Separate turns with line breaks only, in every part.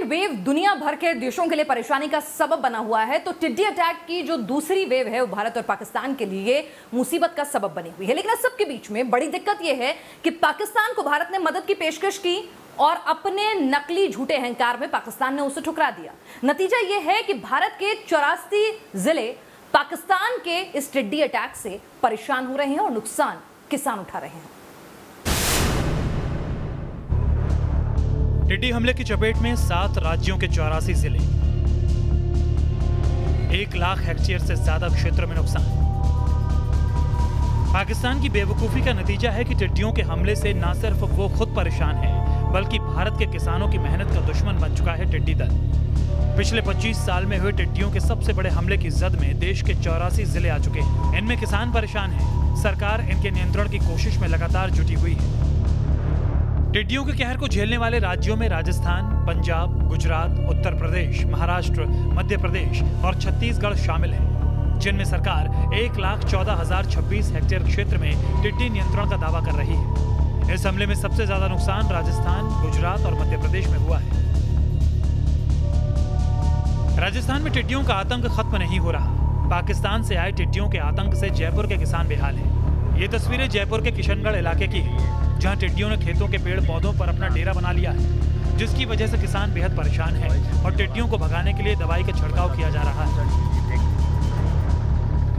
Wave दुनिया भर के देशों के लिए परेशानी का सबब बना हुआ है, तो टिड्डी अटैक की जो दूसरी वेव है वो भारत और पाकिस्तान के लिए मुसीबत का सबब बनी हुई है। लेकिन इस सबके बीच में बड़ी दिक्कत यह है कि पाकिस्तान को भारत ने मदद की पेशकश की और अपने नकली झूठे अहंकार में पाकिस्तान ने उसे ठुकरा दिया। नतीजा यह है कि भारत के 84 जिले पाकिस्तान के इस टिड्डी अटैक से परेशान हो रहे हैं और नुकसान किसान उठा रहे हैं।
टिड्डी हमले की चपेट में 7 राज्यों के 84 जिले, 1 लाख हेक्टेयर से ज्यादा क्षेत्र में नुकसान। पाकिस्तान की बेवकूफी का नतीजा है कि टिड्डियों के हमले से न सिर्फ वो खुद परेशान है, बल्कि भारत के किसानों की मेहनत का दुश्मन बन चुका है टिड्डी दल। पिछले 25 साल में हुए टिड्डियों के सबसे बड़े हमले की जद में देश के 84 जिले आ चुके हैं। इनमें किसान परेशान हैं। सरकार इनके नियंत्रण की कोशिश में लगातार जुटी हुई है। टिड्डियों के कहर को झेलने वाले राज्यों में राजस्थान, पंजाब, गुजरात, उत्तर प्रदेश, महाराष्ट्र, मध्य प्रदेश और छत्तीसगढ़ शामिल हैं, जिनमें सरकार 1,14,026 हेक्टेयर क्षेत्र में टिड्डी नियंत्रण का दावा कर रही है। इस हमले में सबसे ज्यादा नुकसान राजस्थान, गुजरात और मध्य प्रदेश में हुआ है। राजस्थान में टिड्डियों का आतंक खत्म नहीं हो रहा। पाकिस्तान से आए टिड्डियों के आतंक से जयपुर के किसान बेहाल हैं। ये तस्वीरें जयपुर के किशनगढ़ इलाके की है, जहां टिड्डियों ने खेतों के पेड़ पौधों पर अपना डेरा बना लिया है, जिसकी वजह से किसान बेहद परेशान है और टिड्डियों को भगाने के लिए दवाई का छिड़काव किया जा रहा है।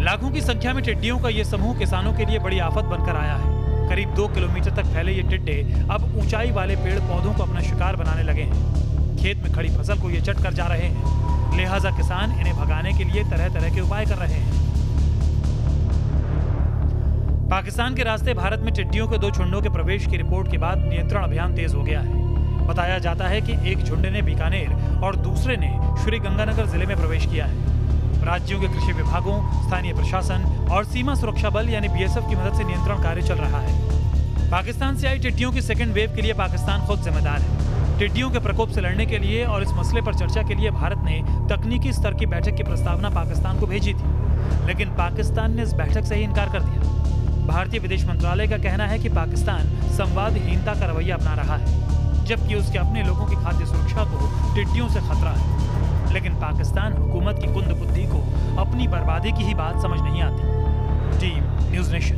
लाखों की संख्या में टिड्डियों का ये समूह किसानों के लिए बड़ी आफत बनकर आया है। करीब 2 किलोमीटर तक फैले ये टिड्डे अब ऊंचाई वाले पेड़ पौधों को अपना शिकार बनाने लगे हैं। खेत में खड़ी फसल को ये चट कर जा रहे हैं, लिहाजा किसान इन्हें भगाने के लिए तरह तरह के उपाय कर रहे हैं। पाकिस्तान के रास्ते भारत में टिड्डियों के 2 झुंडों के प्रवेश की रिपोर्ट के बाद नियंत्रण अभियान तेज हो गया है। बताया जाता है कि एक झुंड ने बीकानेर और दूसरे ने श्री गंगानगर जिले में प्रवेश किया है। राज्यों के कृषि विभागों, स्थानीय प्रशासन और सीमा सुरक्षा बल यानी BSF की मदद से नियंत्रण कार्य चल रहा है। पाकिस्तान से आई टिड्डियों की सेकेंड वेव के लिए पाकिस्तान खुद जिम्मेदार है। टिड्डियों के प्रकोप से लड़ने के लिए और इस मसले पर चर्चा के लिए भारत ने तकनीकी स्तर की बैठक की प्रस्तावना पाकिस्तान को भेजी थी, लेकिन पाकिस्तान ने इस बैठक से ही इनकार कर दिया। भारतीय विदेश मंत्रालय का कहना है कि पाकिस्तान संवादहीनता का रवैया अपना रहा है, जबकि उसके अपने लोगों की खाद्य सुरक्षा को टिड्डियों से खतरा है। लेकिन पाकिस्तान हुकूमत की कुंद बुद्धि को अपनी बर्बादी की ही बात समझ नहीं आती। Team news nation.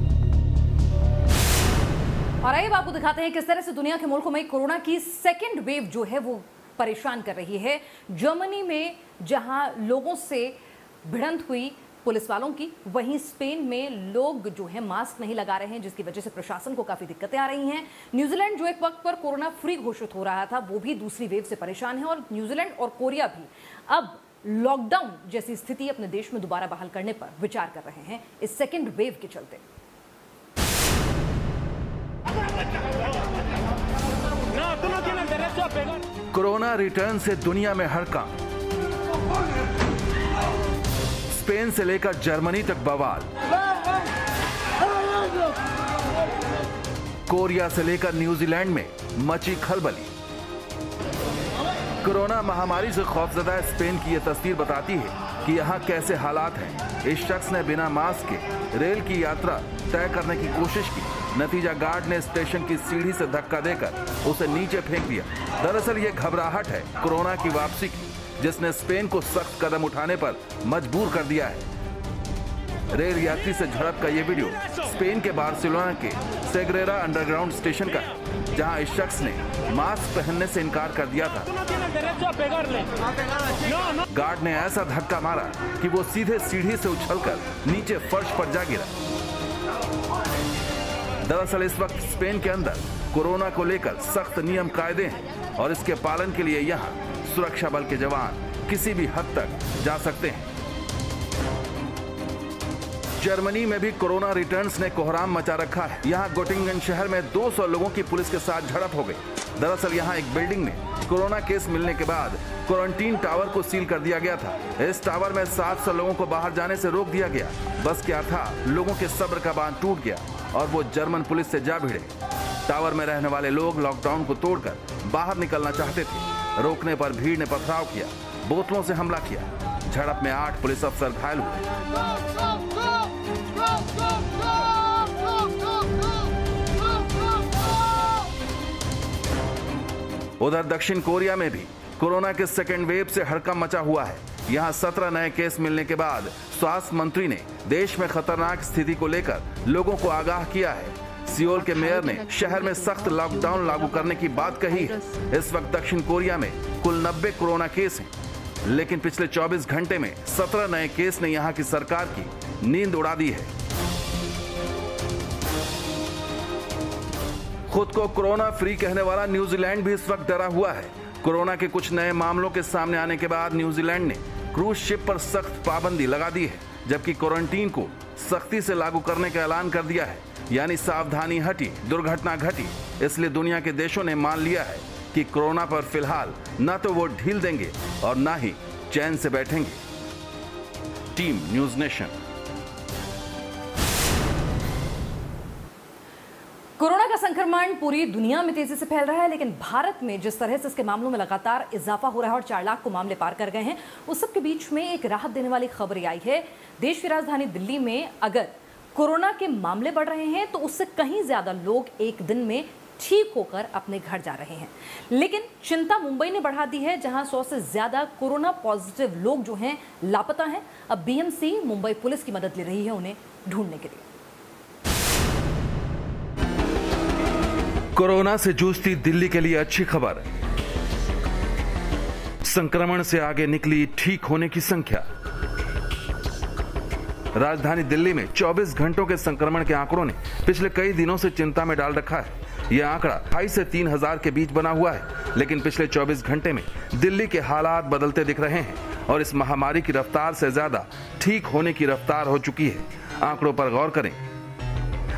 और आइए आपको दिखाते हैं किस तरह से दुनिया के मुल्कों में कोरोना की सेकेंड वेव जो है वो परेशान कर रही है। जर्मनी में जहां लोगों से भिड़ंत हुई पुलिस वालों की, वहीं स्पेन में लोग जो है मास्क नहीं लगा रहे हैं, जिसकी वजह से प्रशासन को काफी दिक्कतें आ रही हैं। न्यूजीलैंड जो एक वक्त पर कोरोना फ्री घोषित हो रहा था, वो भी दूसरी वेव से परेशान है और न्यूजीलैंड और कोरिया भी अब लॉकडाउन जैसी स्थिति अपने देश में दोबारा बहाल करने पर विचार कर रहे हैं इस सेकेंड वेव के चलते।
कोरोना रिटर्न से दुनिया में हड़कंप। स्पेन से लेकर जर्मनी तक बवाल, कोरिया से लेकर न्यूजीलैंड में मची खलबली। कोरोना महामारी से खौफजदा स्पेन की यह तस्वीर बताती है कि यहाँ कैसे हालात हैं। इस शख्स ने बिना मास्क के रेल की यात्रा तय करने की कोशिश की। नतीजा गार्ड ने स्टेशन की सीढ़ी से धक्का देकर उसे नीचे फेंक दिया। दरअसल ये घबराहट है कोरोना की वापसी की, जिसने स्पेन को सख्त कदम उठाने पर मजबूर कर दिया है। रेल यात्री से झड़प का ये वीडियो स्पेन के बार्सिलोना के सेग्रेरा अंडरग्राउंड स्टेशन का है, जहां इस शख्स ने मास्क पहनने से इनकार कर दिया था। गार्ड ने ऐसा धक्का मारा कि वो सीधे सीढ़ी से उछलकर नीचे फर्श पर जा गिरा। दरअसल इस वक्त स्पेन के अंदर कोरोना को लेकर सख्त नियम कायदे हैं और इसके पालन के लिए यहाँ सुरक्षा बल के जवान किसी भी हद तक जा सकते हैं। जर्मनी में भी कोरोना रिटर्न्स ने कोहराम मचा रखा है। यहाँ गोटिंगन शहर में 200 लोगों की पुलिस के साथ झड़प हो गई। दरअसल यहाँ एक बिल्डिंग में कोरोना केस मिलने के बाद क्वारंटीन टावर को सील कर दिया गया था। इस टावर में 700 लोगों को बाहर जाने से रोक दिया गया। बस क्या था, लोगों के सब्र का बांध टूट गया और वो जर्मन पुलिस से जा भिड़े। टावर में रहने वाले लोग लॉकडाउन को तोड़कर बाहर निकलना चाहते थे। रोकने पर भीड़ ने पथराव किया, बोतलों से हमला किया। झड़प में 8 पुलिस अफसर घायल हुए। उधर दक्षिण कोरिया में भी कोरोना के सेकेंड वेव से हड़कंप मचा हुआ है। यहाँ 17 नए केस मिलने के बाद स्वास्थ्य मंत्री ने देश में खतरनाक स्थिति को लेकर लोगों को आगाह किया है। सियोल के मेयर ने शहर में सख्त लॉकडाउन लागू करने की बात कही है। इस वक्त दक्षिण कोरिया में कुल 90 कोरोना केस हैं, लेकिन पिछले 24 घंटे में 17 नए केस ने यहाँ की सरकार की नींद उड़ा दी है। खुद को कोरोना फ्री कहने वाला न्यूजीलैंड भी इस वक्त डरा हुआ है। कोरोना के कुछ नए मामलों के सामने आने के बाद न्यूजीलैंड ने क्रूज शिप पर सख्त पाबंदी लगा दी है, जबकि क्वारंटीन को सख्ती से लागू करने का ऐलान कर दिया है। यानी सावधानी हटी, दुर्घटना घटी। इसलिए दुनिया के देशों ने मान लिया है कि कोरोना पर फिलहाल न तो वो ढील देंगे और न ही चैन से बैठेंगे। Team news nation.
कोरोना का संक्रमण पूरी दुनिया में तेजी से फैल रहा है, लेकिन भारत में जिस तरह से इसके मामलों में लगातार इजाफा हो रहा है और 4 लाख को मामले पार कर गए हैं, उस सब के बीच में एक राहत देने वाली खबर आई है। देश की राजधानी दिल्ली में अगर कोरोना के मामले बढ़ रहे हैं तो उससे कहीं ज्यादा लोग एक दिन में ठीक होकर अपने घर जा रहे हैं। लेकिन चिंता मुंबई ने बढ़ा दी है, जहां 100 से ज्यादा कोरोना पॉजिटिव लोग जो हैं लापता हैं। अब बीएमसी मुंबई पुलिस की मदद ले रही है उन्हें ढूंढने के लिए।
कोरोना से जूझती दिल्ली के लिए अच्छी खबर। संक्रमण से आगे निकली ठीक होने की संख्या। राजधानी दिल्ली में 24 घंटों के संक्रमण के आंकड़ों ने पिछले कई दिनों से चिंता में डाल रखा है। यह आंकड़ा 2,500 से 3,000 के बीच बना हुआ है, लेकिन पिछले 24 घंटे में दिल्ली के हालात बदलते दिख रहे हैं और इस महामारी की रफ्तार से ज्यादा ठीक होने की रफ्तार हो चुकी है। आंकड़ों पर गौर करें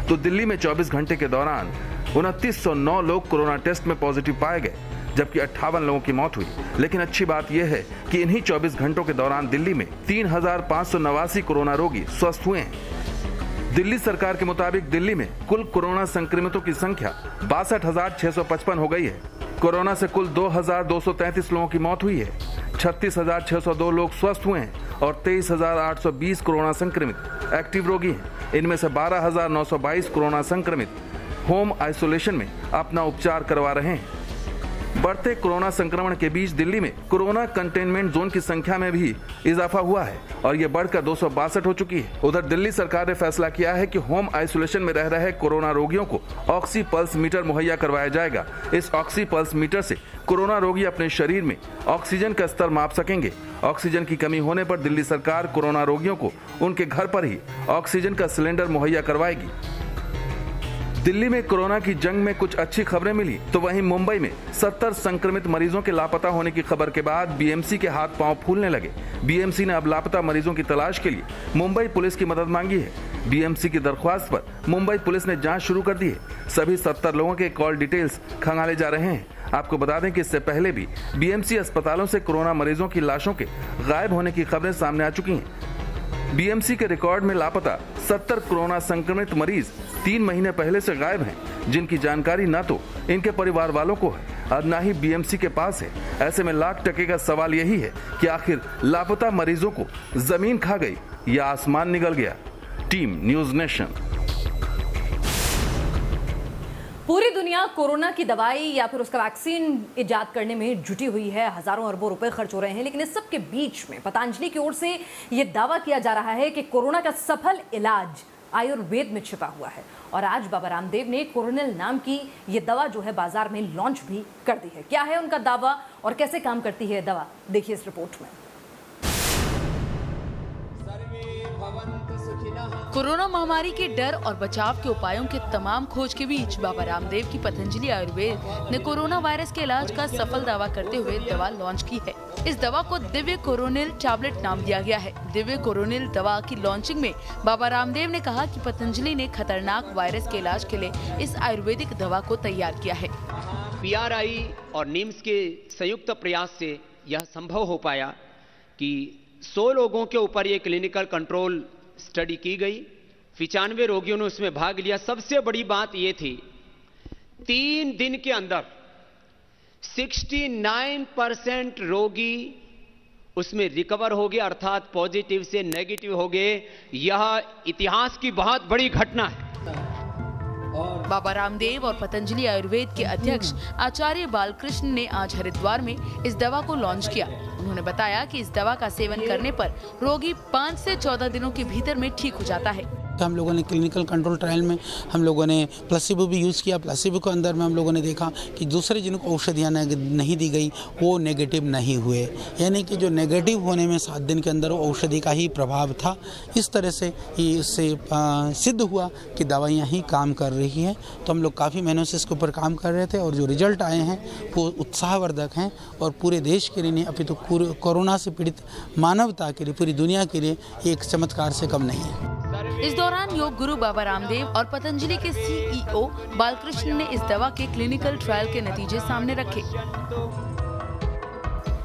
तो दिल्ली में 24 घंटे के दौरान 2909 लोग कोरोना टेस्ट में पॉजिटिव पाए गए, जबकि 58 लोगों की मौत हुई। लेकिन अच्छी बात यह है कि इन्हीं 24 घंटों के दौरान दिल्ली में 3,589 कोरोना रोगी स्वस्थ हुए हैं। दिल्ली सरकार के मुताबिक दिल्ली में कुल कोरोना संक्रमितों की संख्या 62,655 हो गई है। कोरोना से कुल 2,233 लोगों की मौत हुई है। 36,602 लोग स्वस्थ हुए हैं और 23,820 कोरोना संक्रमित एक्टिव रोगी हैं। इनमें से 12,922 कोरोना संक्रमित होम आइसोलेशन में अपना उपचार करवा रहे हैं। बढ़ते कोरोना संक्रमण के बीच दिल्ली में कोरोना कंटेनमेंट जोन की संख्या में भी इजाफा हुआ है और ये बढ़कर 262 हो चुकी है। उधर दिल्ली सरकार ने फैसला किया है कि होम आइसोलेशन में रह रहे कोरोना रोगियों को ऑक्सी पल्स मीटर मुहैया करवाया जाएगा। इस ऑक्सी पल्स मीटर से कोरोना रोगी अपने शरीर में ऑक्सीजन का स्तर माप सकेंगे। ऑक्सीजन की कमी होने पर दिल्ली सरकार कोरोना रोगियों को उनके घर पर ही ऑक्सीजन का सिलेंडर मुहैया करवाएगी। दिल्ली में कोरोना की जंग में कुछ अच्छी खबरें मिली तो वहीं मुंबई में 70 संक्रमित मरीजों के लापता होने की खबर के बाद बीएमसी के हाथ पांव फूलने लगे। बीएमसी ने अब लापता मरीजों की तलाश के लिए मुंबई पुलिस की मदद मांगी है। बीएमसी की दरख्वास्त पर मुंबई पुलिस ने जांच शुरू कर दी है। सभी 70 लोगों के कॉल डिटेल्स खंगाले जा रहे हैं। आपको बता दें कि इससे पहले भी बीएमसी अस्पतालों से कोरोना मरीजों की लाशों के गायब होने की खबरें सामने आ चुकी हैं। बीएमसी के रिकॉर्ड में लापता 70 कोरोना संक्रमित मरीज 3 महीने पहले से गायब हैं, जिनकी जानकारी न तो इनके परिवार वालों को है और न ही बीएमसी के पास है। ऐसे में लाख टके का सवाल यही है कि आखिर लापता मरीजों को जमीन खा गई या आसमान निगल गया। Team news nation.
पूरी दुनिया कोरोना की दवाई या फिर उसका वैक्सीन इजाद करने में जुटी हुई है। हजारों अरबों रुपए खर्च हो रहे हैं, लेकिन इस सब के बीच में पतंजलि की ओर से यह दावा किया जा रहा है कि कोरोना का सफल इलाज आयुर्वेद में छिपा हुआ है। और आज बाबा रामदेव ने कोरोनिल नाम की यह दवा जो है बाजार में लॉन्च भी कर दी है। क्या है उनका दावा और कैसे काम करती है दवा, देखिए इस रिपोर्ट में।
कोरोना महामारी के डर और बचाव के उपायों के तमाम खोज के बीच बाबा रामदेव की पतंजलि आयुर्वेद ने कोरोना वायरस के इलाज का सफल दावा करते हुए दवा लॉन्च की है। इस दवा को दिव्य कोरोनिल टैबलेट नाम दिया गया है। दिव्य कोरोनिल दवा की लॉन्चिंग में बाबा रामदेव ने कहा कि पतंजलि ने खतरनाक वायरस के इलाज के लिए इस आयुर्वेदिक दवा को तैयार किया है।
PRI और निम्स के संयुक्त प्रयास से यह संभव हो पाया कि 100 लोगों के ऊपर ये क्लिनिकल कंट्रोल स्टडी की गई। 95 रोगियों ने उसमें भाग लिया। सबसे बड़ी बात ये थी 3 दिन के अंदर 69% रोगी उसमें रिकवर हो गए, अर्थात पॉजिटिव से नेगेटिव हो गए। यह इतिहास की बहुत बड़ी घटना है।
बाबा रामदेव और पतंजलि आयुर्वेद के अध्यक्ष आचार्य बालकृष्ण ने आज हरिद्वार में इस दवा को लॉन्च किया। उन्होंने बताया कि इस दवा का सेवन करने पर रोगी 5 से 14 दिनों के भीतर में ठीक हो जाता है।
हम लोगों ने क्लिनिकल कंट्रोल ट्रायल में हम लोगों ने प्लेसिबो भी यूज़ किया। प्लेसिबो के अंदर में हम लोगों ने देखा कि दूसरे जिनको औषधियाँ नहीं दी गई वो नेगेटिव नहीं हुए, यानी कि जो नेगेटिव होने में 7 दिन के अंदर वो औषधि का ही प्रभाव था। इस तरह से इससे सिद्ध हुआ कि दवाइयाँ ही काम कर रही हैं। तो हम लोग काफ़ी महीनों से इसके ऊपर काम कर रहे थे और जो रिजल्ट आए हैं वो उत्साहवर्धक हैं और पूरे देश के लिए नहीं अभी तो कोरोना से पीड़ित मानवता के लिए, पूरी दुनिया के लिए एक चमत्कार से कम नहीं है।
इस दौरान योग गुरु बाबा रामदेव और पतंजलि के CEO बालकृष्ण ने इस दवा के क्लिनिकल ट्रायल के नतीजे सामने रखे।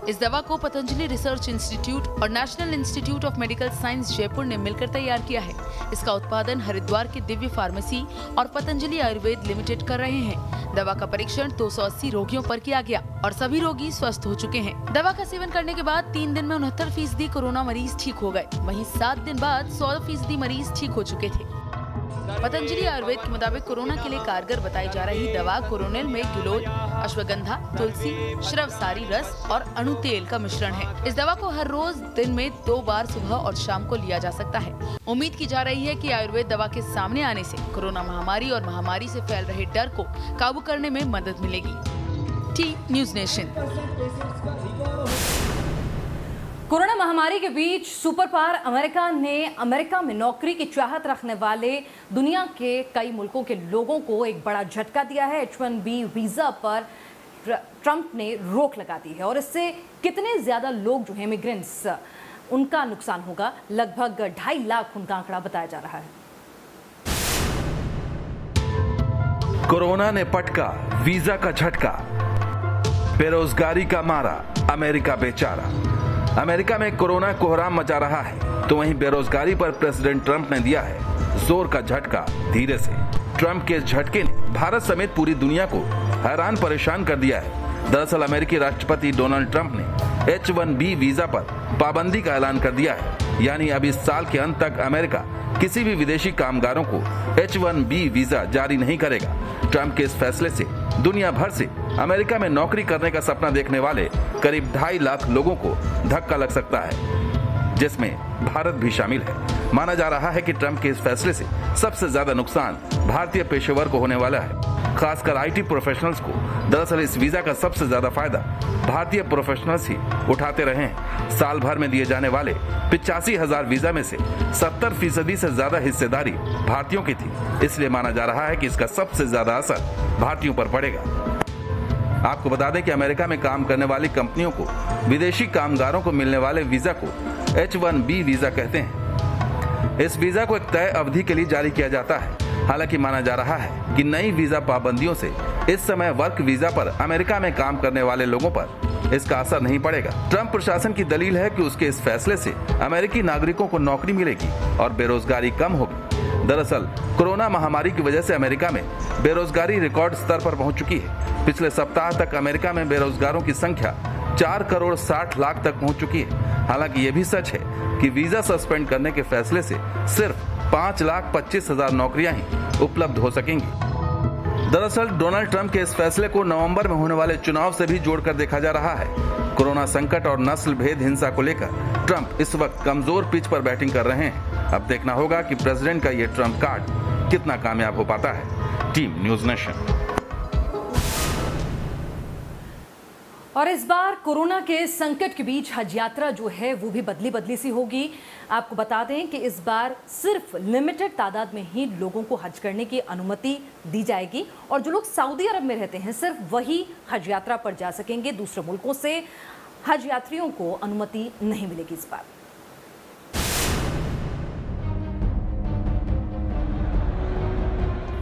इस दवा को पतंजलि रिसर्च इंस्टीट्यूट और national institute of medical science Jaipur ने मिलकर तैयार किया है। इसका उत्पादन हरिद्वार की दिव्य फार्मेसी और पतंजलि आयुर्वेद लिमिटेड कर रहे हैं। दवा का परीक्षण 280 रोगियों पर किया गया और सभी रोगी स्वस्थ हो चुके हैं। दवा का सेवन करने के बाद 3 दिन में 69% कोरोना मरीज ठीक हो गए। वहीं 7 दिन बाद 100% मरीज ठीक हो चुके थे। पतंजलि आयुर्वेद के मुताबिक कोरोना के लिए कारगर बताई जा रही दवा कोरोनिल में गिलोय, अश्वगंधा, तुलसी, श्रवसारी रस और अणु तेल का मिश्रण है। इस दवा को हर रोज दिन में 2 बार सुबह और शाम को लिया जा सकता है। उम्मीद की जा रही है कि आयुर्वेद दवा के सामने आने से कोरोना महामारी और महामारी से फैल रहे डर को काबू करने में मदद मिलेगी। Team news nation.
कोरोना महामारी के बीच सुपर पावर अमेरिका में नौकरी की चाहत रखने वाले दुनिया के कई मुल्कों के लोगों को एक बड़ा झटका दिया है। H1B वीजा पर ट्रंप ने रोक लगा दी है और इससे कितने ज्यादा लोग जो है इमिग्रेंट्स उनका नुकसान होगा, लगभग 2.5 लाख उनका आंकड़ा बताया जा रहा है।
कोरोना ने पटका वीजा का झटका, बेरोजगारी का मारा अमेरिका बेचारा। अमेरिका में कोरोना कोहराम मचा रहा है तो वहीं बेरोजगारी पर प्रेसिडेंट ट्रंप ने दिया है जोर का झटका धीरे से। ट्रंप के इस झटके ने भारत समेत पूरी दुनिया को हैरान परेशान कर दिया है। दरअसल अमेरिकी राष्ट्रपति डोनाल्ड ट्रंप ने H1B वीजा पर पाबंदी का ऐलान कर दिया है, यानी अब इस साल के अंत तक अमेरिका किसी भी विदेशी कामगारों को H1B वीजा जारी नहीं करेगा। ट्रंप के इस फैसले से दुनिया भर से अमेरिका में नौकरी करने का सपना देखने वाले करीब 2.5 लाख लोगों को धक्का लग सकता है, जिसमें भारत भी शामिल है। माना जा रहा है कि ट्रंप के इस फैसले से सबसे ज्यादा नुकसान भारतीय पेशेवर को होने वाला है, खासकर IT प्रोफेशनल्स को। दरअसल इस वीजा का सबसे ज्यादा फायदा भारतीय प्रोफेशनल्स ही उठाते रहे हैं। साल भर में दिए जाने वाले 85,000 वीजा में से 70% से ज्यादा हिस्सेदारी भारतीयों की थी, इसलिए माना जा रहा है कि इसका सबसे ज्यादा असर भारतीयों पर पड़ेगा। आपको बता दें कि अमेरिका में काम करने वाली कंपनियों को विदेशी कामगारों को मिलने वाले वीजा को H1B वीजा कहते हैं। इस वीजा को एक तय अवधि के लिए जारी किया जाता है। हालांकि माना जा रहा है कि नई वीजा पाबंदियों से इस समय वर्क वीजा पर अमेरिका में काम करने वाले लोगों पर इसका असर नहीं पड़ेगा। ट्रंप प्रशासन की दलील है कि उसके इस फैसले से अमेरिकी नागरिकों को नौकरी मिलेगी और बेरोजगारी कम होगी। दरअसल कोरोना महामारी की वजह से अमेरिका में बेरोजगारी रिकॉर्ड स्तर पर पहुंच चुकी है। पिछले सप्ताह तक अमेरिका में बेरोजगारों की संख्या 4 करोड़ 60 लाख तक पहुंच चुकी है। हालांकि ये भी सच है कि वीजा सस्पेंड करने के फैसले से सिर्फ 5,25,000 नौकरियां ही उपलब्ध हो सकेंगी। दरअसल डोनाल्ड ट्रंप के इस फैसले को नवंबर में होने वाले चुनाव से भी जोड़कर देखा जा रहा है। कोरोना संकट और नस्ल भेद हिंसा को लेकर ट्रंप इस वक्त कमजोर पिच पर बैटिंग कर रहे हैं। अब देखना होगा कि प्रेसिडेंट का ये ट्रंप कार्ड कितना कामयाब हो पाता है। Team news nation.
और इस बार कोरोना के संकट के बीच हज यात्रा जो है वो भी बदली सी होगी। आपको बता दें कि इस बार सिर्फ लिमिटेड तादाद में ही लोगों को हज करने की अनुमति दी जाएगी और जो लोग सऊदी अरब में रहते हैं सिर्फ वही हज यात्रा पर जा सकेंगे। दूसरे मुल्कों से हज यात्रियों को अनुमति नहीं मिलेगी इस बार।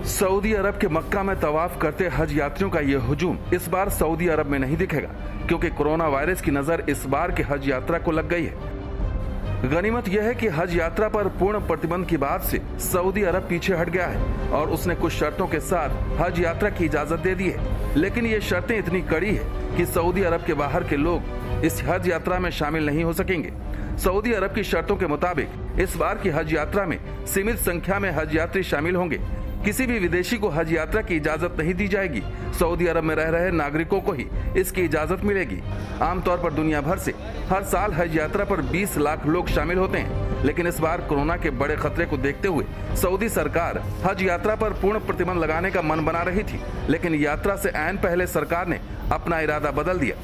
सऊदी अरब के मक्का में तवाफ करते हज यात्रियों का यह हुजूम इस बार सऊदी अरब में नहीं दिखेगा, क्योंकि कोरोना वायरस की नजर इस बार की हज यात्रा को लग गई है। गनीमत यह है कि हज यात्रा पर पूर्ण प्रतिबंध की बात से सऊदी अरब पीछे हट गया है और उसने कुछ शर्तों के साथ हज यात्रा की इजाजत दे दी है। लेकिन ये शर्तें इतनी कड़ी है कि सऊदी अरब के बाहर के लोग इस हज यात्रा में शामिल नहीं हो सकेंगे। सऊदी अरब की शर्तों के मुताबिक इस बार की हज यात्रा में सीमित संख्या में हज यात्री शामिल होंगे, किसी भी विदेशी को हज यात्रा की इजाजत नहीं दी जाएगी। सऊदी अरब में रह रहे नागरिकों को ही इसकी इजाजत मिलेगी। आमतौर पर दुनिया भर से हर साल हज यात्रा पर 20 लाख लोग शामिल होते हैं, लेकिन इस बार कोरोना के बड़े खतरे को देखते हुए सऊदी सरकार हज यात्रा पर पूर्ण प्रतिबंध लगाने का मन बना रही थी, लेकिन यात्रा से ऐन पहले सरकार ने अपना इरादा बदल दिया।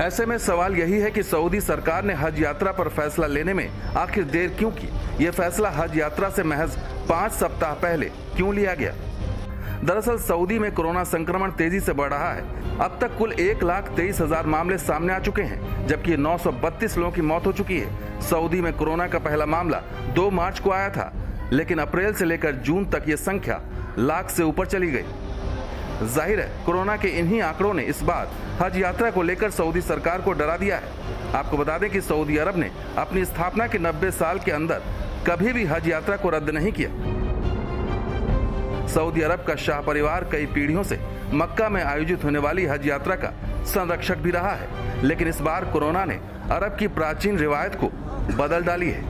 ऐसे में सवाल यही है कि सऊदी सरकार ने हज यात्रा पर फैसला लेने में आखिर देर क्यों की? ये फैसला हज यात्रा से महज 5 सप्ताह पहले क्यों लिया गया? दरअसल सऊदी में कोरोना संक्रमण तेजी से बढ़ रहा है। अब तक कुल 1,23,000 मामले सामने आ चुके हैं, जबकि 932 लोगों की मौत हो चुकी है। सऊदी में कोरोना का पहला मामला 2 मार्च को आया था, लेकिन अप्रैल से लेकर जून तक ये संख्या लाख से ऊपर चली गई। जाहिर है कोरोना के इन्हीं आंकड़ों ने इस बार हज यात्रा को लेकर सऊदी सरकार को डरा दिया है। आपको बता दें कि सऊदी अरब ने अपनी स्थापना के 90 साल के अंदर कभी भी हज यात्रा को रद्द नहीं किया। सऊदी अरब का शाह परिवार कई पीढ़ियों से मक्का में आयोजित होने वाली हज यात्रा का संरक्षक भी रहा है, लेकिन इस बार कोरोना ने अरब की प्राचीन रिवायत को बदल डाली है।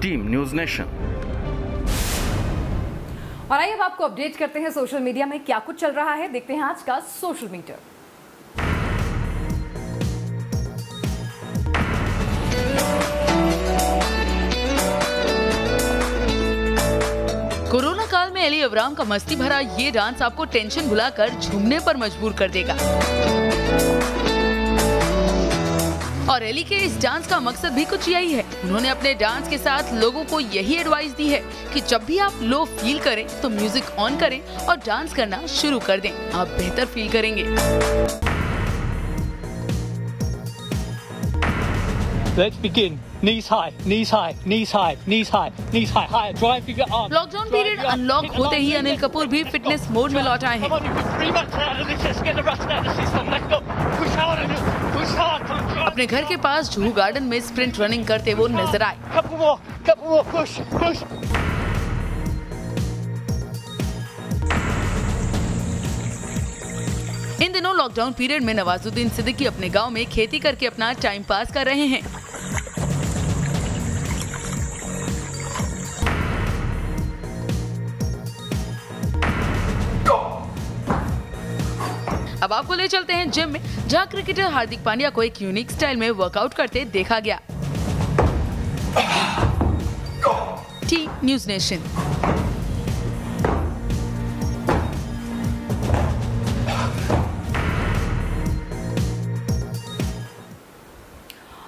Team news nation.
और आइए अब आपको अपडेट करते हैं सोशल मीडिया में क्या कुछ चल रहा है। देखते हैं आज का सोशल मीटर।
कोरोना काल में अली अवराम का मस्ती भरा ये डांस आपको टेंशन भुलाकर झूमने पर मजबूर कर देगा। और अली के इस डांस का मकसद भी कुछ यही है। उन्होंने अपने डांस के साथ लोगों को यही एडवाइस दी है कि जब भी आप लो फील करें तो म्यूजिक ऑन करें और डांस करना शुरू कर दें, आप बेहतर फील करेंगे।
Let's begin. Knees high, knees high, knees high, knees high, knees high, higher. Drive your arms.
Lockdown period unlock होते ही अनिल कपूर भी फिटनेस मोड में लौट आए हैं। अपने घर के पास जूहू गार्डन में स्प्रिंट रनिंग करते वो नजर आए।
Couple more, push, push.
इन दिनों लॉकडाउन पीरियड में नवाजुद्दीन सिद्दीकी अपने गांव में खेती करके अपना टाइम पास कर रहे हैं। अब आपको ले चलते हैं जिम में, जहां क्रिकेटर हार्दिक पांड्या को एक यूनिक स्टाइल में वर्कआउट करते देखा गया। T news nation.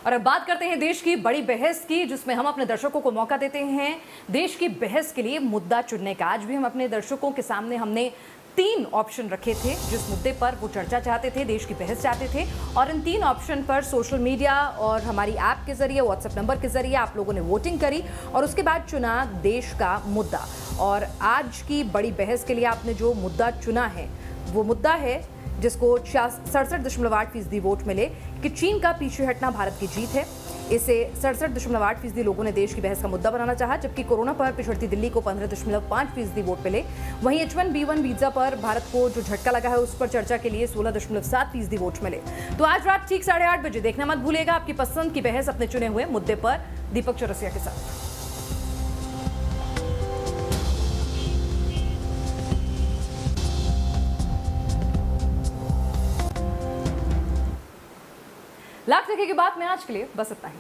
और अब बात करते हैं देश की बड़ी बहस की, जिसमें हम अपने दर्शकों को मौका देते हैं देश की बहस के लिए मुद्दा चुनने का। आज भी हम अपने दर्शकों के सामने हमने 3 ऑप्शन रखे थे जिस मुद्दे पर वो चर्चा चाहते थे, देश की बहस चाहते थे। और इन 3 ऑप्शन पर सोशल मीडिया और हमारी ऐप के जरिए, व्हाट्सएप नंबर के जरिए आप लोगों ने वोटिंग करी और उसके बाद चुना देश का मुद्दा। और आज की बड़ी बहस के लिए आपने जो मुद्दा चुना है वो मुद्दा है जिसको 67.8% वोट मिले कि चीन का पीछे हटना भारत की जीत है। इसे 67.8% लोगों ने देश की बहस का मुद्दा बनाना चाहा, जबकि कोरोना पर पिछड़ती दिल्ली को 15.5% वोट मिले। वहीं H1B1 वीजा पर भारत को जो झटका लगा है उस पर चर्चा के लिए 16.7% वोट मिले। तो आज रात ठीक 8:30 बजे देखना मत भूलिएगा आपकी पसंद की बहस अपने चुने हुए मुद्दे पर दीपक चौरसिया के साथ। लाख टके की बात में आज के लिए बस इतना ही।